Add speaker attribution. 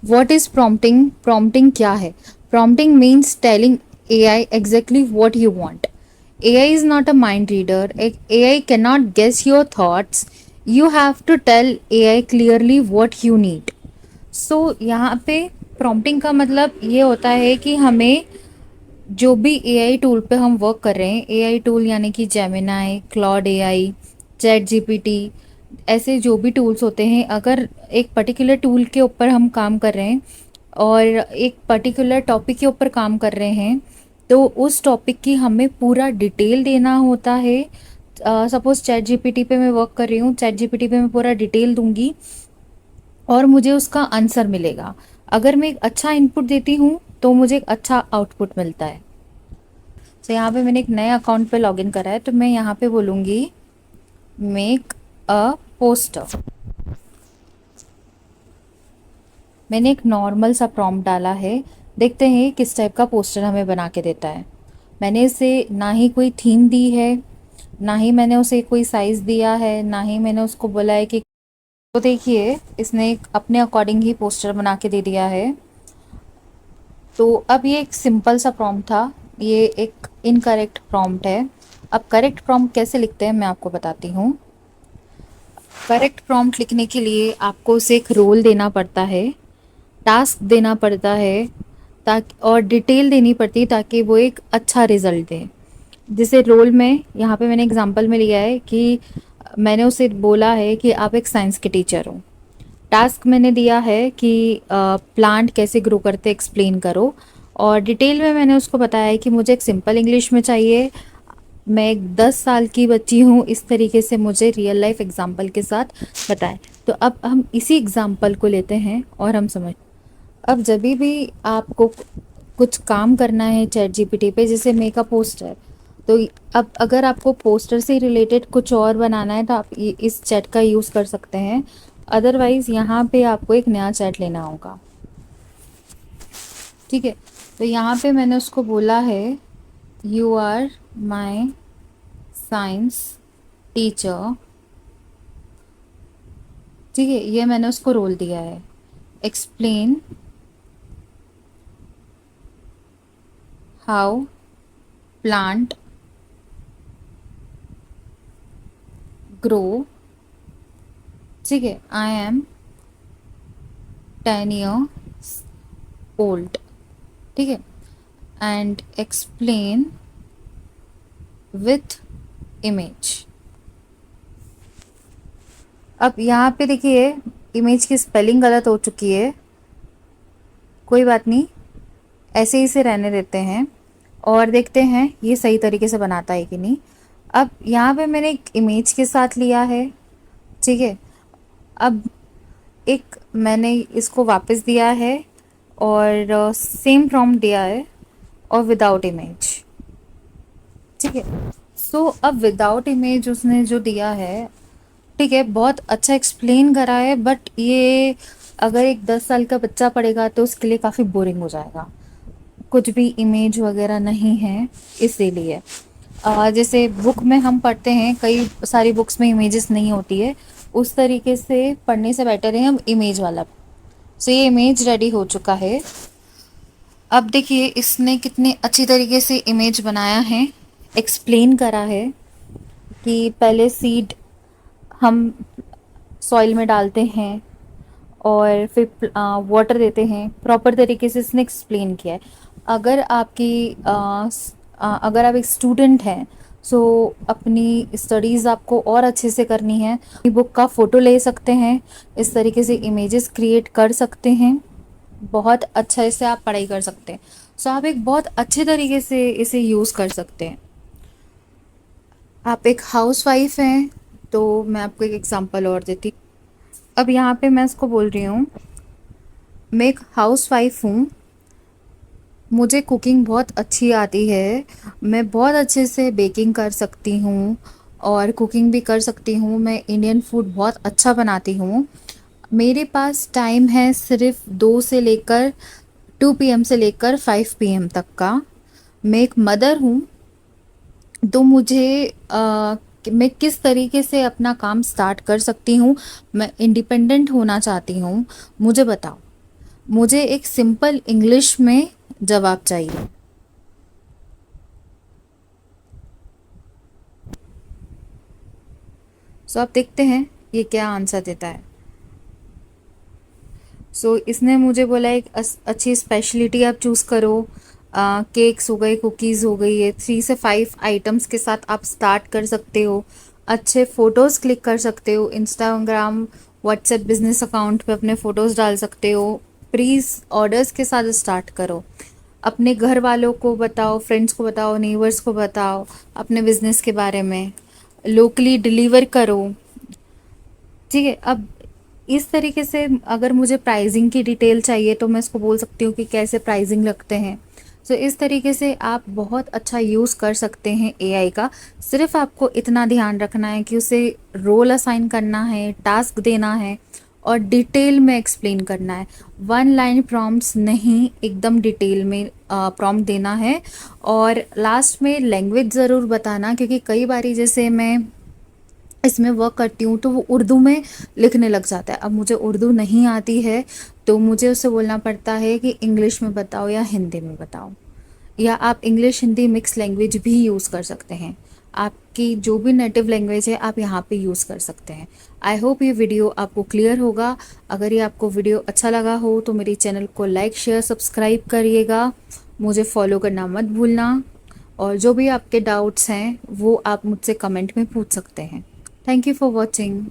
Speaker 1: What is prompting? Prompting क्या है? Prompting means telling AI exactly what you want. AI is not a mind reader. AI cannot guess your thoughts. You have to tell AI clearly what you need. सो यहाँ पे prompting का मतलब ये होता है कि हमें जो भी एआई टूल पे हम वर्क कर रहे हैं, एआई टूल यानी कि Gemini, Claude AI, chat GPT, ऐसे जो भी टूल्स होते हैं, अगर एक पर्टिकुलर टूल के ऊपर हम काम कर रहे हैं और एक पर्टिकुलर टॉपिक के ऊपर काम कर रहे हैं, तो उस टॉपिक की हमें पूरा डिटेल देना होता है। सपोज चैट जीपीटी पे मैं वर्क कर रही हूँ, चैट जीपीटी पे मैं पूरा डिटेल दूंगी और मुझे उसका आंसर मिलेगा। अगर मैं एक अच्छा इनपुट देती हूँ तो मुझे एक अच्छा आउटपुट मिलता है। तो यहाँ पे मैंने एक नए अकाउंट पे लॉगिन करा है, तो मैं यहाँ पे बोलूँगी मेक अ पोस्टर। मैंने एक नॉर्मल सा प्रॉम्प्ट डाला है, देखते हैं किस टाइप का पोस्टर हमें बना के देता है। मैंने इसे ना ही कोई थीम दी है, ना ही मैंने उसे कोई साइज़ दिया है, ना ही मैंने उसको बोला है कि, तो देखिए इसने एक अपने अकॉर्डिंग ही पोस्टर बना के दे दिया है। तो अब ये एक सिंपल सा प्रॉम्प्ट था, ये एक इनकरेक्ट प्रॉम्प्ट है। अब करेक्ट प्रॉम्प्ट कैसे लिखते हैं मैं आपको बताती हूँ। करेक्ट प्रॉम्प्ट लिखने के लिए आपको उसे एक रोल देना पड़ता है, टास्क देना पड़ता है, ताकि और डिटेल देनी पड़ती है ताकि वो एक अच्छा रिजल्ट दे। जैसे रोल में यहाँ पे मैंने एग्जांपल में लिया है कि मैंने उसे बोला है कि आप एक साइंस के टीचर हो। टास्क मैंने दिया है कि प्लांट कैसे ग्रो करते एक्सप्लेन करो, और डिटेल में मैंने उसको बताया है कि मुझे एक सिंपल इंग्लिश में चाहिए, मैं एक 10 साल की बच्ची हूँ, इस तरीके से मुझे रियल लाइफ एग्जांपल के साथ बताएं। तो अब हम इसी एग्जांपल को लेते हैं और हम समझ, अब जब भी आपको कुछ काम करना है चैट जीपीटी पे, जैसे मेक अ पोस्टर, तो अब अगर आपको पोस्टर से रिलेटेड कुछ और बनाना है तो आप इस चैट का यूज़ कर सकते हैं। अदरवाइज़ यहाँ पे आपको एक नया चैट लेना होगा। ठीक है, तो यहाँ पे मैंने उसको बोला है you are my science teacher. ठीक है, ये मैंने उसको रोल दिया है। Explain how plant grow. ठीक है, आई एम 10 years ओल्ड। ठीक है, एंड एक्सप्लेन विथ इमेज। अब यहाँ पे देखिए इमेज की स्पेलिंग गलत हो चुकी है, कोई बात नहीं, ऐसे ही से रहने देते हैं और देखते हैं ये सही तरीके से बनाता है कि नहीं। अब यहाँ पे मैंने एक इमेज के साथ लिया है। ठीक है, अब एक मैंने इसको वापस दिया है और सेम प्रॉम्प्ट दिया है और विदाउट इमेज। ठीक है, सो अब विदाउट इमेज उसने जो दिया है, ठीक है, बहुत अच्छा एक्सप्लेन करा है, बट ये अगर एक 10 साल का बच्चा पढ़ेगा तो उसके लिए काफ़ी बोरिंग हो जाएगा, कुछ भी इमेज वगैरह नहीं है इसीलिए। जैसे बुक में हम पढ़ते हैं, कई सारी बुक्स में इमेजेस नहीं होती है, उस तरीके से पढ़ने से बेटर है हम इमेज वाला। सो ये इमेज रेडी हो चुका है। अब देखिए इसने कितने अच्छी तरीके से इमेज बनाया है, एक्सप्लेन करा है कि पहले सीड हम सॉइल में डालते हैं और फिर वाटर देते हैं, प्रॉपर तरीके से इसने एक्सप्लेन किया है। अगर अगर आप एक स्टूडेंट हैं, सो अपनी स्टडीज़ आपको और अच्छे से करनी है, बुक का फ़ोटो ले सकते हैं, इस तरीके से इमेजेस क्रिएट कर सकते हैं, बहुत अच्छा इससे आप पढ़ाई कर सकते हैं। सो आप एक बहुत अच्छे तरीके से इसे यूज़ कर सकते हैं। आप एक हाउस वाइफ हैं तो मैं आपको एक एग्जांपल और देती हूँ। अब यहाँ पे मैं इसको बोल रही हूँ मैं एक हाउस वाइफ हूँ, मुझे कुकिंग बहुत अच्छी आती है, मैं बहुत अच्छे से बेकिंग कर सकती हूँ और कुकिंग भी कर सकती हूँ, मैं इंडियन फूड बहुत अच्छा बनाती हूँ। मेरे पास टाइम है सिर्फ 2 PM से लेकर 5 PM तक का। मैं एक मदर हूँ, तो मुझे मैं किस तरीके से अपना काम स्टार्ट कर सकती हूँ, मैं इंडिपेंडेंट होना चाहती हूँ, मुझे बताओ। मुझे एक सिंपल इंग्लिश में जवाब चाहिए। सो आप देखते हैं ये क्या आंसर देता है। सो इसने मुझे बोला एक अच्छी स्पेशलिटी आप चूज़ करो। केक्स हो गए, कुकीज़ हो गई, ये 3 से 5 आइटम्स के साथ आप स्टार्ट कर सकते हो। अच्छे फ़ोटोज़ क्लिक कर सकते हो, इंस्टाग्राम व्हाट्सएप बिजनेस अकाउंट पे अपने फ़ोटोज़ डाल सकते हो। प्लीज़ ऑर्डर्स के साथ स्टार्ट करो, अपने घर वालों को बताओ, फ्रेंड्स को बताओ, नेबर्स को बताओ अपने बिजनेस के बारे में, लोकली डिलीवर करो। ठीक है, अब इस तरीके से अगर मुझे प्राइसिंग की डिटेल चाहिए तो मैं इसको बोल सकती हूँ कि कैसे प्राइसिंग लगते हैं। सो इस तरीके से आप बहुत अच्छा यूज़ कर सकते हैं एआई का। सिर्फ आपको इतना ध्यान रखना है कि उसे रोल असाइन करना है, टास्क देना है और डिटेल में एक्सप्लेन करना है। वन लाइन प्रॉम्प्ट्स नहीं, एकदम डिटेल में प्रॉम्प्ट देना है। और लास्ट में लैंग्वेज ज़रूर बताना, क्योंकि कई बारी जैसे मैं इसमें वर्क करती हूँ तो वो उर्दू में लिखने लग जाता है। अब मुझे उर्दू नहीं आती है तो मुझे उससे बोलना पड़ता है कि इंग्लिश में बताओ या हिंदी में बताओ, या आप इंग्लिश हिंदी मिक्स लैंग्वेज भी यूज़ कर सकते हैं। आपकी जो भी नेटिव लैंग्वेज है आप यहाँ पे यूज़ कर सकते हैं। आई होप ये वीडियो आपको क्लियर होगा। अगर ये आपको वीडियो अच्छा लगा हो तो मेरी चैनल को लाइक शेयर सब्सक्राइब करिएगा, मुझे फॉलो करना मत भूलना। और जो भी आपके डाउट्स हैं वो आप मुझसे कमेंट में पूछ सकते हैं। Thank you for watching.